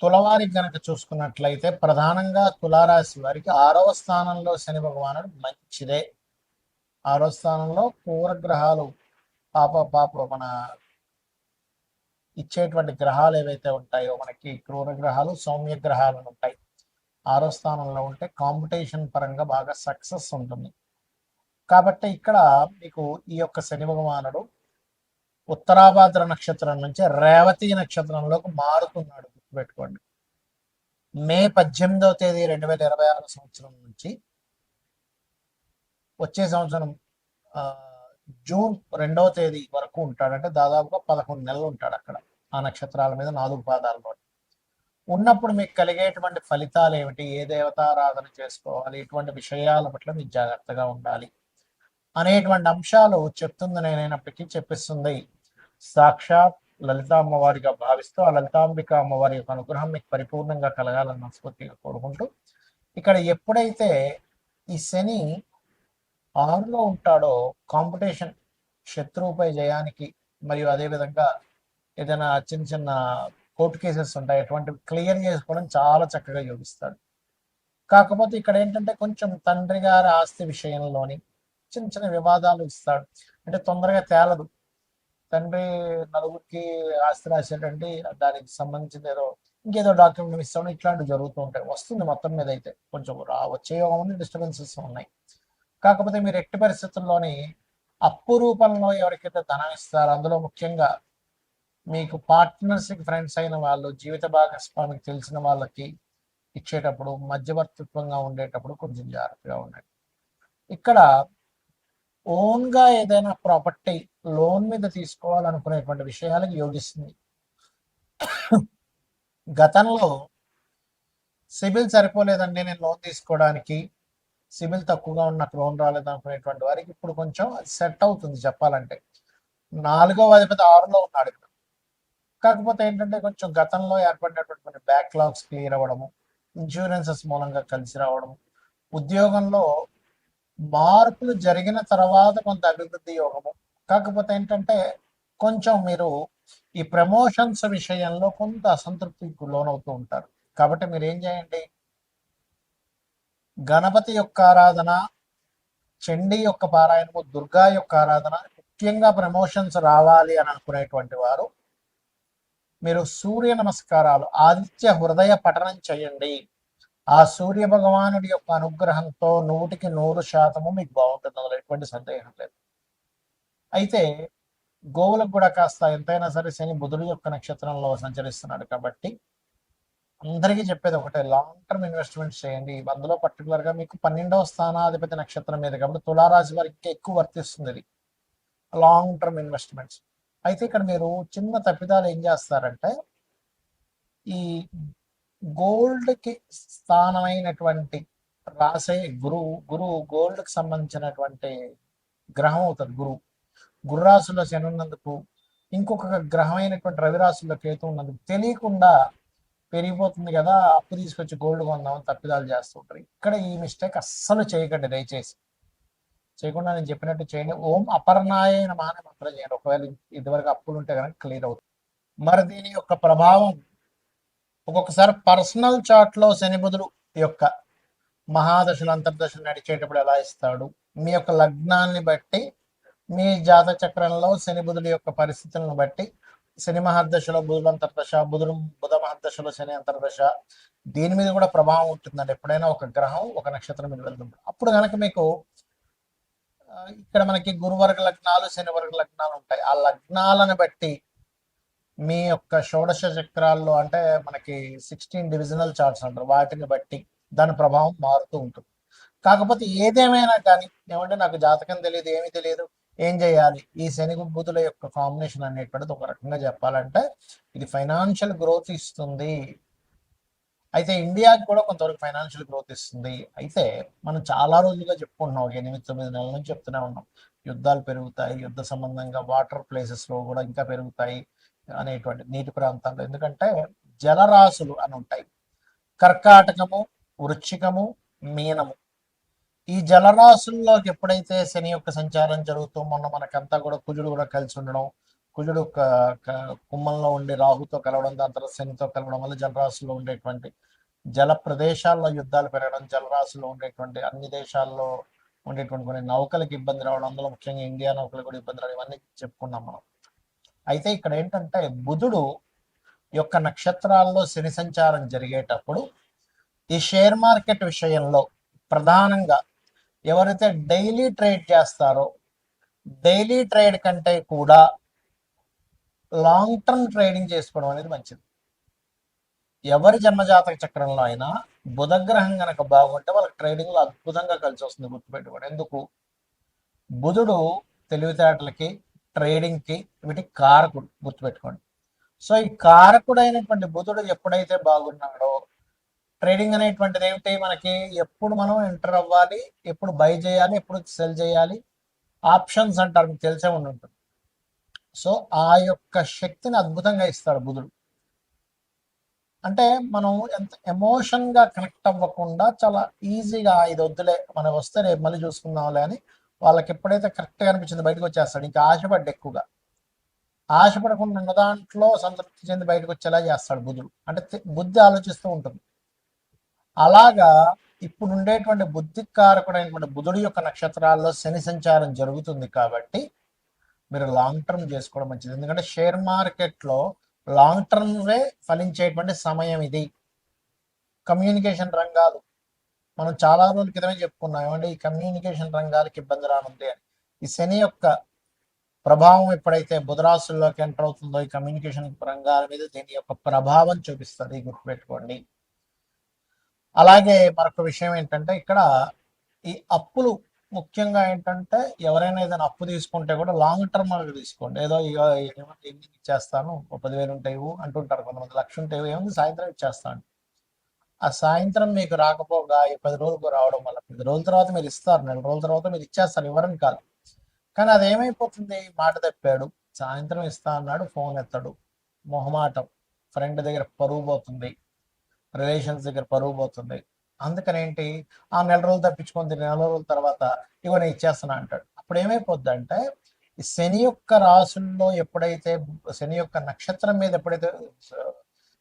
తులవారికి గనక చూసుకున్నట్లయితే ప్రధానంగా తులారాశి వారికి 6వ స్థానంలో శని భగవానుడు మంచిదే. 6వ స్థానంలో పూర్వగ్రహాలు మన ఇచ్చేటువంటి గ్రహాలు ఏవైతే ఉంటాయో మనకి క్రూర గ్రహాలు సౌమ్య గ్రహాలు ఉంటాయి. 6వ స్థానంలో ఉంటే కాంపిటీషన్ పరంగా బాగా సక్సెస్ ఉంటుంది. కాబట్టి ఇక్కడ మీకు ఈ యొక్క శని భగవానుడు ఉత్తరాభాద్ర నక్షత్రం నుంచి రేవతి నక్షత్రంలోకి మారుతున్నాడు, గుర్తుపెట్టుకోండి. మే 18వ తేదీ 2026 సంవత్సరం నుంచి వచ్చే సంవత్సరం జూన్ 2వ తేదీ వరకు ఉంటాడు. అంటే దాదాపుగా 11 నెలలు ఉంటాడు అక్కడ ఆ నక్షత్రాల మీద 4 పాదాల్లో ఉన్నప్పుడు మీకు కలిగేటువంటి ఫలితాలు ఏమిటి, ఏ దేవతారాధన చేసుకోవాలి, ఇటువంటి విషయాల పట్ల మీకు జాగ్రత్తగా ఉండాలి అనేటువంటి అంశాలు చెప్తుంది. నేనైనప్పటికీ చెప్పిస్తుంది సాక్షాత్ లలితా అమ్మవారిగా భావిస్తూ ఆ లలితాంబిక అమ్మవారి యొక్క అనుగ్రహం మీకు పరిపూర్ణంగా కలగాలని మనస్ఫూర్తిగా కోరుకుంటూ, ఇక్కడ ఎప్పుడైతే ఈ శని 6లో ఉంటాడో కాంపిటీషన్, శత్రువుపై జయానికి, మరియు అదేవిధంగా ఏదైనా చిన్న చిన్న కోర్టు కేసెస్ ఉంటాయి, అటువంటివి క్లియర్ చేసుకోవడం చాలా చక్కగా యోగిస్తాడు. కాకపోతే ఇక్కడ ఏంటంటే కొంచెం తండ్రి గారి ఆస్తి విషయంలోని చిన్న చిన్న వివాదాలు ఇస్తాడు. అంటే తొందరగా తేలదు. తండ్రి నలుగురికి ఆస్తి రాసేటండి, దానికి సంబంధించిన ఏదో ఇంకేదో డాక్యుమెంట్ ఇస్తాడు, ఇట్లాంటివి జరుగుతూ ఉంటాయి. వస్తుంది మొత్తం మీద అయితే కొంచెం వచ్చే యోగం ఉంది, డిస్టర్బెన్సెస్ ఉన్నాయి. కాకపోతే మీరు ఎట్టి పరిస్థితుల్లోని అప్పు రూపంలో ఎవరికైతే ధనం ఇస్తారో, అందులో ముఖ్యంగా మీకు పార్ట్నర్స్కి ఫ్రెండ్స్ అయిన వాళ్ళు, జీవిత భాగస్వామికి తెలిసిన వాళ్ళకి ఇచ్చేటప్పుడు మధ్యవర్తిత్వంగా ఉండేటప్పుడు కొంచెం జాగ్రత్తగా ఉండండి. ఇక్కడ ఓన్గా ఏదైనా ప్రాపర్టీ లోన్ మీద తీసుకోవాలనుకునేటువంటి విషయాలకు యోగిస్తుంది. గతంలో సిబిల్ సరిపోలేదండి నేను లోన్ తీసుకోవడానికి, సిబిల్ తక్కువగా ఉన్న లోన్ రాలేదు అనుకునేటువంటి వారికి ఇప్పుడు కొంచెం సెట్ అవుతుంది. చెప్పాలంటే 4వ అధిపతి 6లో ఉన్నాడు. కాకపోతే ఏంటంటే కొంచెం గతంలో ఏర్పడినటువంటి బ్యాక్లాగ్స్ క్లియర్ అవ్వడము, ఇన్సూరెన్సెస్ మూలంగా కలిసి రావడము, ఉద్యోగంలో మార్పులు జరిగిన తర్వాత కొంత అభివృద్ధి యోగము. కాకపోతే ఏంటంటే కొంచెం మీరు ఈ ప్రమోషన్స్ విషయంలో కొంత అసంతృప్తికి లోనవుతూ ఉంటారు. కాబట్టి మీరు ఏం చేయండి, గణపతి యొక్క ఆరాధన, చండీ యొక్క పారాయణము, దుర్గా యొక్క ఆరాధన, ముఖ్యంగా ప్రమోషన్స్ రావాలి అని అనుకునేటువంటి వారు మీరు సూర్య నమస్కారాలు, ఆదిత్య హృదయ పఠనం చేయండి. ఆ సూర్య భగవానుడి యొక్క అనుగ్రహంతో 100% మీకు బాగుంటుంది, అందులో ఎటువంటి సందేహం లేదు. అయితే గోవులకు కూడా కాస్త ఎంతైనా సరే శని బుధుడు యొక్క నక్షత్రంలో సంచరిస్తున్నాడు కాబట్టి అందరికీ చెప్పేది ఒకటే, లాంగ్ టర్మ్ ఇన్వెస్ట్మెంట్స్ చేయండి. అందులో పర్టికులర్గా మీకు 12వ స్థానాధిపతి నక్షత్రం మీద కాబట్టి తులారాశి వారికి ఎక్కువ వర్తిస్తుంది ఇది లాంగ్ టర్మ్ ఇన్వెస్ట్మెంట్స్. అయితే ఇక్కడ మీరు చిన్న తప్పిదాలు ఏం చేస్తారంటే, ఈ గోల్డ్కి స్థానమైనటువంటి రాసే గురువు గోల్డ్కి సంబంధించినటువంటి గ్రహం అవుతుంది. గుర్రాశుల్లో శని ఉన్నందుకు, ఇంకొక గ్రహం అయినటువంటి రవి రాశుల్లో కేతు ఉన్నందుకు తెలియకుండా పెరిగిపోతుంది కదా, అప్పు తీసుకొచ్చి గోల్డ్ కొందామని తప్పిదాలు చేస్తుంటారు. ఇక్కడ ఈ మిస్టేక్ అస్సలు చేయకండి, దయచేసి చేయకుండా నేను చెప్పినట్టు చేయండి. ఓం అపర్ణాయ నమః అనే మంత్రం చేయండి. ఒకవేళ ఇదివరకు అప్పులు ఉంటే కనుక క్లియర్ అవుతుంది. మరి దీని యొక్క ప్రభావం ఒక్కొక్కసారి పర్సనల్ చార్ట్లో శని బుధుడు యొక్క మహాదశలు అంతర్దశలు నడిచేటప్పుడు ఎలా ఇస్తాడు, మీ యొక్క లగ్నాన్ని బట్టి, మీ జాతక చక్రంలో శని బుధుడు యొక్క పరిస్థితులను బట్టి, శని మహాదశలో బుధుడు అంతర్దశ, బుధ మహాదశలో శని అంతర్దశ, దీని మీద కూడా ప్రభావం ఉంటుందండి. ఎప్పుడైనా ఒక గ్రహం ఒక నక్షత్రం మీద వెళ్తుంది, అప్పుడు కనుక మీకు ఇక్కడ మనకి గురువర్గ లగ్నాలు, శని వర్గ లగ్నాలు ఉంటాయి. ఆ లగ్నాలను బట్టి మీ యొక్క షోడశ చక్రాల్లో, అంటే మనకి 16 డివిజనల్ చార్ట్స్ అంటారు, వాటిని బట్టి దాని ప్రభావం మారుతూ ఉంటుంది. కాకపోతే ఏదేమైనా కానీ ఏమంటే నాకు జాతకం తెలియదు, ఏమీ తెలియదు, ఏం చేయాలి, ఈ శని బుధుల యొక్క కాంబినేషన్ అనేటువంటిది ఒక రకంగా చెప్పాలంటే ఇది ఫైనాన్షియల్ గ్రోత్ ఇస్తుంది. అయితే ఇండియాకి కూడా కొంతవరకు ఫైనాన్షియల్ గ్రోత్ ఇస్తుంది. అయితే మనం చాలా రోజులుగా చెప్పుకుంటున్నాం, 8-9 నెలల నుంచి చెప్తూనే ఉన్నాం, యుద్ధాలు పెరుగుతాయి, యుద్ధ సంబంధంగా వాటర్ ప్లేసెస్లో కూడా ఇంకా పెరుగుతాయి అనేటువంటి నీటి ప్రాంతాల్లో. ఎందుకంటే జలరాశులు అని ఉంటాయి, కర్కాటకము, వృశ్చికము, మీనము. ఈ జలరాశుల్లోకి ఎప్పుడైతే శని యొక్క సంచారం జరుగుతూ, మొన్న మనకంతా కూడా కుజుడు కూడా కలిసి ఉండడం, కుజుడు కుంభంలో ఉండి రాహుతో కలవడం, దాని తర్వాత శనితో కలవడం వల్ల జలరాశిలో ఉండేటువంటి జల ప్రదేశాల్లో యుద్ధాలు పెరగడం, జలరాశిలో ఉండేటువంటి అన్ని దేశాల్లో ఉండేటువంటి కొన్ని నౌకలకు ఇబ్బంది రావడం, అందులో ముఖ్యంగా ఇండియా నౌకలకు కూడా ఇబ్బంది రావడం, ఇవన్నీ చెప్పుకున్నాం మనం. అయితే ఇక్కడ ఏంటంటే బుధుడు యొక్క నక్షత్రాల్లో శని సంచారం జరిగేటప్పుడు ఈ షేర్ మార్కెట్ విషయంలో ప్రధానంగా ఎవరైతే డైలీ ట్రేడ్ చేస్తారో, డైలీ ట్రేడ్ కంటే కూడా లాంగ్ టర్మ్ ట్రేడింగ్ చేసుకోవడం అనేది మంచిది. ఎవరి జన్మజాతక చక్రంలో అయినా బుధగ్రహం కనుక బాగుంటే వాళ్ళకి ట్రేడింగ్లో అద్భుతంగా కలిసి వస్తుంది. గుర్తుపెట్టుకోండి. ఎందుకు? బుధుడు తెలివితేటలకి, ట్రేడింగ్కి, వీటికి కారకుడు. గుర్తుపెట్టుకోండి. సో ఈ కారకుడైనటువంటి బుధుడు ఎప్పుడైతే బాగున్నాడో, ట్రేడింగ్ అనేటువంటిది ఏమిటి? మనకి ఎప్పుడు మనం ఎంటర్ అవ్వాలి, ఎప్పుడు బై చేయాలి, ఎప్పుడు సెల్ చేయాలి, ఆప్షన్స్ అంటారు, మీకు తెలిసే ఉంటుంది. సో ఆ యొక్క శక్తిని అద్భుతంగా ఇస్తాడు బుధుడు. అంటే మనం ఎంత ఎమోషన్గా కనెక్ట్ అవ్వకుండా చాలా ఈజీగా ఇది వద్దులే, మనకు వస్తే రేపు మళ్ళీ చూసుకుందాంలే అని వాళ్ళకి ఎప్పుడైతే కరెక్ట్గా అనిపించింది బయటకు వచ్చేస్తాడు. ఇంకా ఆశపడ్డ ఎక్కువగా ఆశపడకుండా ఉన్న దాంట్లో సంతృప్తి చెంది బయటకు వచ్చేలా చేస్తాడు బుధుడు. అంటే బుద్ధి ఆలోచిస్తూ ఉంటుంది. అలాగా ఇప్పుడు ఉండేటువంటి బుద్ధికారకుడైనటువంటి బుధుడు యొక్క నక్షత్రాల్లో శని సంచారం జరుగుతుంది కాబట్టి మీరు లాంగ్ టర్మ్ చేసుకోవడం మంచిది. ఎందుకంటే షేర్ మార్కెట్లో లాంగ్ టర్మ్వే ఫలించేటువంటి సమయం ఇది. కమ్యూనికేషన్ రంగాలు మనం చాలా రోజుల క్రితమే చెప్పుకున్నాం, ఏమంటే ఈ కమ్యూనికేషన్ రంగాలకు ఇబ్బంది రానుంది అని. ఈ శని యొక్క ప్రభావం ఎప్పుడైతే బుధరాశుల్లోకి ఎంటర్ అవుతుందో ఈ కమ్యూనికేషన్ రంగాల మీద దీని యొక్క ప్రభావం చూపిస్తుంది. గుర్తుపెట్టుకోండి. అలాగే మరొక విషయం ఏంటంటే ఇక్కడ ఈ అప్పులు ముఖ్యంగా ఏంటంటే ఎవరైనా ఏదైనా అప్పు తీసుకుంటే కూడా లాంగ్ టర్మ్ తీసుకోండి. ఏదో ఏమంటే ఎందుకు ఇచ్చేస్తాను, 10,000 ఉంటాయి అంటుంటారు కొంతమంది, 1,00,000 ఉంటాయి, ఏముంది సాయంత్రం ఇచ్చేస్తాను. ఆ సాయంత్రం మీకు రాకపోగా ఈ 10 రోజులకు రావడం వల్ల 10 రోజుల తర్వాత మీరు ఇస్తారు, 4 రోజుల తర్వాత మీరు ఇచ్చేస్తారు, ఇవ్వరని కాదు. కానీ అది ఏమైపోతుంది? మాట తప్పాడు, సాయంత్రం ఇస్తా అన్నాడు, ఫోన్ ఎత్తాడు, మొహమాటం, ఫ్రెండ్ దగ్గర పరువు పోతుంది, రిలేషన్స్ దగ్గర పరువు పోతుంది. అందుకని ఏంటి, ఆ 4 రోజులు తప్పించుకొని 4 రోజుల తర్వాత ఇగో నేను ఇచ్చేస్తున్నా అంటాడు. అప్పుడు ఏమైపోద్ది అంటే ఈ శని యొక్క రాసుల్లో ఎప్పుడైతే శని యొక్క నక్షత్రం మీద ఎప్పుడైతే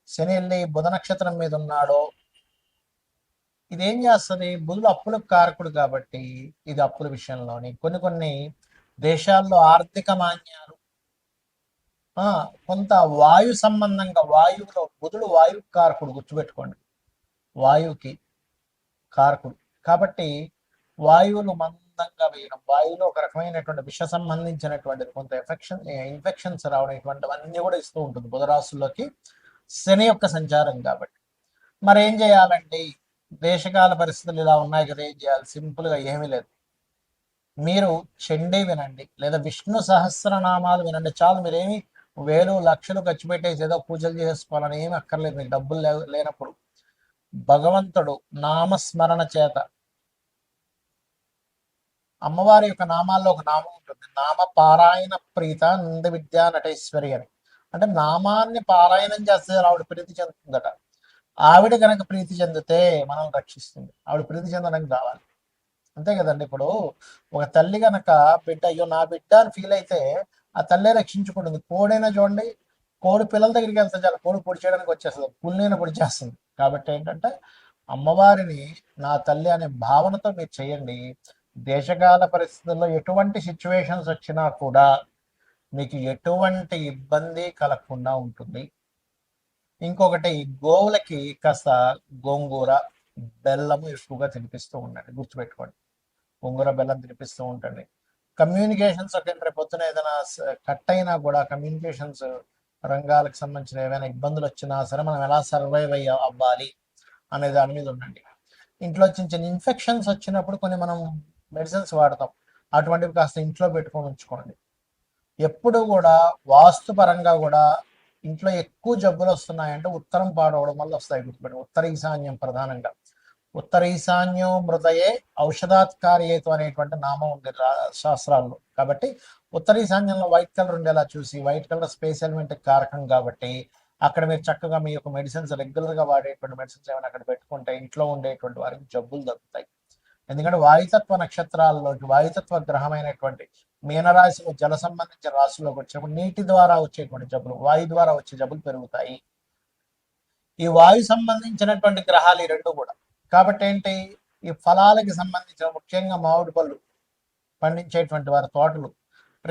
శని వెళ్ళి బుధ నక్షత్రం మీద ఉన్నాడో ఇదేం చేస్తుంది? బుధుడు అప్పులకు కారకుడు కాబట్టి ఇది అప్పుల విషయంలోని కొన్ని దేశాల్లో ఆర్థిక మాన్యాలు, కొంత వాయు సంబంధంగా, వాయువులో బుధుడు వాయు కారకుడు. గుర్తుపెట్టుకోండి, వాయువుకి కారకుడు కాబట్టి వాయువులు మందంగా వేయడం, వాయువులో ఒక రకమైనటువంటి విష సంబంధించినటువంటిది కొంత ఇన్ఫెక్షన్స్ రావడం, ఇటువంటివన్నీ కూడా ఇస్తూ ఉంటుంది బుధరాశుల్లోకి శని యొక్క సంచారం. కాబట్టి మరి ఏం చేయాలండి? దేశకాల పరిస్థితులు ఇలా ఉన్నాయి కదా, ఏం చేయాలి? సింపుల్గా ఏమీ లేదు, మీరు చండీ వినండి లేదా విష్ణు సహస్రనామాలు వినండి చాలు. మీరేమి వేలు లక్షలు ఖర్చు పెట్టేసి ఏదో పూజలు చేసుకోవాలని ఏమి అక్కర్లేదు. మీకు డబ్బులు లేనప్పుడు భగవంతుడు నామస్మరణ చేత, అమ్మవారి యొక్క నామాల్లో ఒక నామం ఉంటుంది, నామ పారాయణ ప్రీత నంద విద్యా నటేశ్వరి అని. అంటే నామాన్ని పారాయణం చేస్తే ఆవిడ ప్రీతి చెందుతుందట. ఆవిడ కనుక ప్రీతి చెందితే మనం రక్షిస్తుంది. ఆవిడ ప్రీతి చెందడానికి కావాలి, అంతే కదండి. ఇప్పుడు ఒక తల్లి కనుక బిడ్డ, అయ్యో నా బిడ్డ అని ఫీల్ అయితే ఆ తల్లే రక్షించుకుంటుంది. కోడైనా చూడండి, కోడి పిల్లల దగ్గరికి వెళ్తే చాలు, కోడి పొడి చేయడానికి వచ్చేస్తుంది, పుల్లిన పొడి చేస్తుంది. కాబట్టి ఏంటంటే అమ్మవారిని నా తల్లి అనే భావనతో మీరు చేయండి. దేశకాల పరిస్థితుల్లో ఎటువంటి సిచ్యువేషన్స్ వచ్చినా కూడా మీకు ఎటువంటి ఇబ్బంది కలగకుండా ఉంటుంది. ఇంకొకటి, గోవులకి కాస్త గోంగూర బెల్లము ఎక్కువగా తినిపిస్తూ ఉండండి. గుర్తుపెట్టుకోండి, గోంగూర బెల్లం తినిపిస్తూ ఉండండి. కమ్యూనికేషన్స్ ఒక రేపు పొద్దున ఏదైనా కట్ అయినా కూడా కమ్యూనికేషన్స్ రంగాలకు సంబంధించిన ఏమైనా ఇబ్బందులు వచ్చినా సరే మనం ఎలా సర్వైవ్ అవ్వాలి అనే దాని మీద ఉండండి. ఇంట్లో చిన్న చిన్న ఇన్ఫెక్షన్స్ వచ్చినప్పుడు కొన్ని మనం మెడిసిన్స్ వాడతాం, అటువంటివి కాస్త ఇంట్లో పెట్టుకొని ఉంచుకోండి. ఎప్పుడు కూడా వాస్తు పరంగా కూడా ఇంట్లో ఎక్కువ జబ్బులు వస్తున్నాయంటే ఉత్తరం పాడవడం వల్ల వస్తాయి. గుర్తుపెట్టి, ఉత్తర ఈశాన్యం ప్రధానంగా. ఉత్తర ఈశాన్యం మృతయే ఔషధాత్కార్యేతు అనేటువంటి నామం ఉంది శాస్త్రాల్లో. కాబట్టి ఉత్తర ఈశాన్యంలో వైట్ కలర్ ఉండేలా చూసి, వైట్ కలర్ స్పేస్ ఎలిమెంట్ కారకం కాబట్టి అక్కడ మీరు చక్కగా మీ యొక్క మెడిసిన్స్, రెగ్యులర్గా వాడేటువంటి మెడిసిన్స్ ఏమైనా అక్కడ పెట్టుకుంటే ఇంట్లో ఉండేటువంటి వారికి జబ్బులు తగ్గుతాయి. ఎందుకంటే వాయుతత్వ నక్షత్రాల్లోకి వాయుతత్వ గ్రహమైనటువంటి మీనరాశిలో జల సంబంధించిన రాశుల్లోకి వచ్చినప్పుడు నీటి ద్వారా వచ్చేటువంటి జబ్బులు, వాయు ద్వారా వచ్చే జబ్బులు పెరుగుతాయి. ఈ వాయు సంబంధించినటువంటి గ్రహాలు ఈ రెండు కూడా. కాబట్టి ఏంటి, ఈ ఫలాలకి సంబంధించిన ముఖ్యంగా మామిడి పళ్ళు పండించేటువంటి వారి తోటలు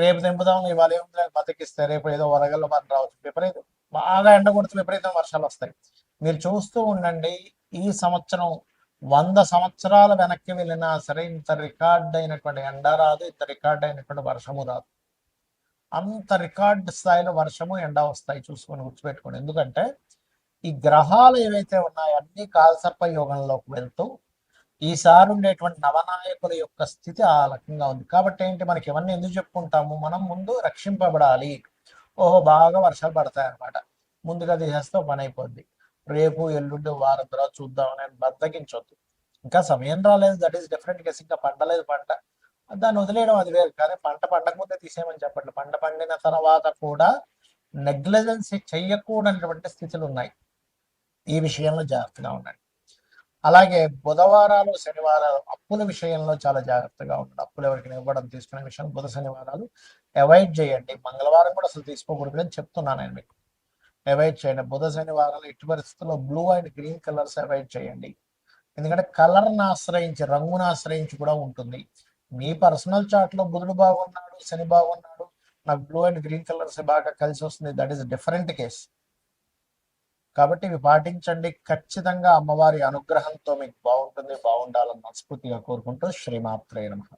రేపు తెంపుదాం ఇవాళ ఏముంది బతికిస్తే రేపు ఏదో వరగల్లో మనం రావచ్చు, విపరీతం బాగా ఎండ కొడుతూ విపరీతం వర్షాలు వస్తాయి. మీరు చూస్తూ ఉండండి, ఈ సంవత్సరం 100 సంవత్సరాల వెనక్కి వెళ్ళినా సరే ఇంత రికార్డ్ అయినటువంటి ఎండ రాదు, ఇంత రికార్డ్ అయినటువంటి వర్షము రాదు. అంత రికార్డ్ స్థాయిలో వర్షము ఎండ వస్తాయి, చూసుకొని గుర్తుపెట్టుకోండి. ఎందుకంటే ఈ గ్రహాలు ఏవైతే ఉన్నాయో అన్ని కాలసర్ప యోగంలోకి వెళ్తూ ఈసారి ఉండేటువంటి నవనాయకుల యొక్క స్థితి ఆ రకంగా ఉంది. కాబట్టి ఏంటి, మనకి ఇవన్నీ ఎందుకు చెప్పుకుంటాము, మనం ముందు రక్షింపబడాలి. ఓహో బాగా వర్షాలు పడతాయి అనమాట, ముందుగా తీసేస్తే పని అయిపోద్ది, రేపు ఎల్లుండి వారం తర్వాత చూద్దామని బద్దకించొద్దు. ఇంకా సమయం రాలేదు, దట్ ఈస్ డిఫరెంట్ కేసు. ఇంకా పండలేదు పంట, దాన్ని వదిలేయడం అది వేరు. కానీ పంట పండకముందే తీసేయమని చెప్పండి. పంట పండిన తర్వాత కూడా నెగ్లిజెన్సీ చెయ్యకూడనటువంటి స్థితులు ఉన్నాయి. ఈ విషయంలో జాగ్రత్తగా ఉండండి. అలాగే బుధవారాలు శనివారాలు అప్పుల విషయంలో చాలా జాగ్రత్తగా ఉండండి. అప్పులు ఎవరికి ఇవ్వడం తీసుకునే విషయం బుధ శనివారాలు అవాయిడ్ చేయండి. మంగళవారం కూడా అసలు తీసుకోకూడదు అని చెప్తున్నాను నేను మీకు. అవాయిడ్ చేయండి. బుధ శనివారాలు ఎట్టి పరిస్థితుల్లో blue and green colours avoid చేయండి. ఎందుకంటే కలర్ని ఆశ్రయించి, రంగును ఆశ్రయించి కూడా ఉంటుంది. మీ పర్సనల్ చార్ట్లో బుధుడు బాగున్నాడు, శని బాగున్నాడు, నాకు బ్లూ అండ్ గ్రీన్ కలర్స్ బాగా కలిసి వస్తుంది, దట్ ఈస్ డిఫరెంట్ కేస్. కాబట్టి ఇవి పాటించండి. ఖచ్చితంగా అమ్మవారి అనుగ్రహంతో మీకు బాగుంటుంది, బాగుండాలని మనస్ఫూర్తిగా కోరుకుంటూ శ్రీమాత్రే నమః.